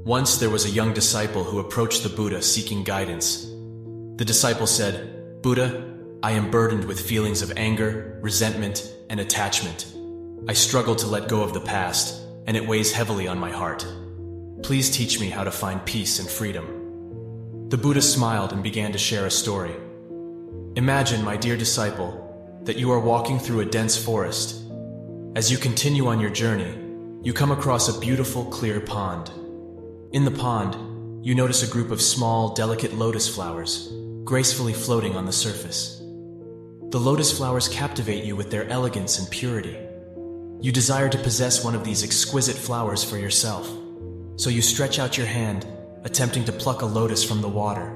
Once there was a young disciple who approached the Buddha seeking guidance. The disciple said, "Buddha, I am burdened with feelings of anger, resentment, and attachment. I struggle to let go of the past, and it weighs heavily on my heart. Please teach me how to find peace and freedom." The Buddha smiled and began to share a story. Imagine, my dear disciple, that you are walking through a dense forest. As you continue on your journey, you come across a beautiful, clear pond. In the pond, you notice a group of small, delicate lotus flowers, gracefully floating on the surface. The lotus flowers captivate you with their elegance and purity. You desire to possess one of these exquisite flowers for yourself. So you stretch out your hand, attempting to pluck a lotus from the water.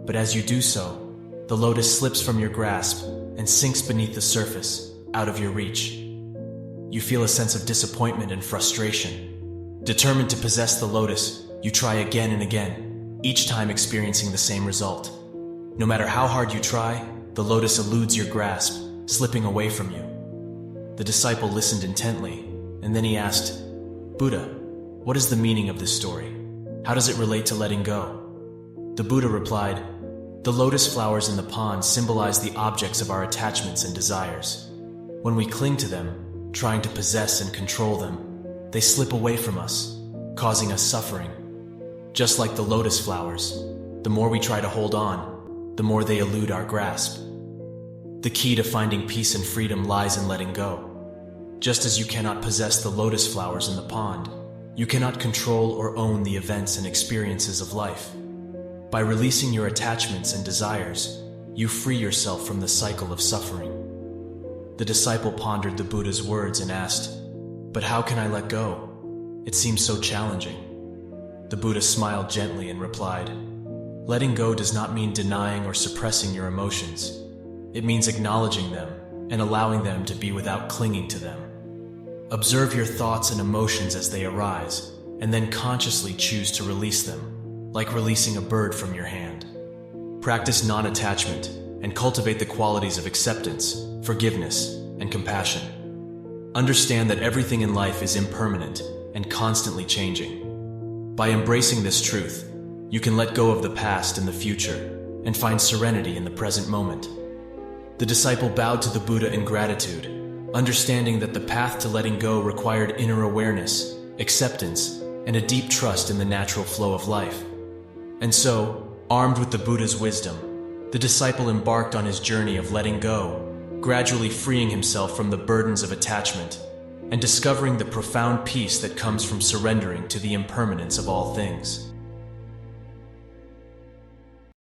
But as you do so, the lotus slips from your grasp and sinks beneath the surface, out of your reach. You feel a sense of disappointment and frustration. Determined to possess the lotus, you try again and again, each time experiencing the same result. No matter how hard you try, the lotus eludes your grasp, slipping away from you. The disciple listened intently, and then he asked, "Buddha, what is the meaning of this story? How does it relate to letting go?" The Buddha replied, "The lotus flowers in the pond symbolize the objects of our attachments and desires. When we cling to them, trying to possess and control them, they slip away from us, causing us suffering. Just like the lotus flowers, the more we try to hold on, the more they elude our grasp. The key to finding peace and freedom lies in letting go. Just as you cannot possess the lotus flowers in the pond, you cannot control or own the events and experiences of life. By releasing your attachments and desires, you free yourself from the cycle of suffering." The disciple pondered the Buddha's words and asked, "But how can I let go? It seems so challenging." The Buddha smiled gently and replied, "Letting go does not mean denying or suppressing your emotions. It means acknowledging them and allowing them to be without clinging to them. Observe your thoughts and emotions as they arise, and then consciously choose to release them, like releasing a bird from your hand. Practice non-attachment and cultivate the qualities of acceptance, forgiveness, and compassion. Understand that everything in life is impermanent and constantly changing. By embracing this truth, you can let go of the past and the future and find serenity in the present moment." The disciple bowed to the Buddha in gratitude, understanding that the path to letting go required inner awareness, acceptance, and a deep trust in the natural flow of life. And so, armed with the Buddha's wisdom, the disciple embarked on his journey of letting go, gradually freeing himself from the burdens of attachment and discovering the profound peace that comes from surrendering to the impermanence of all things.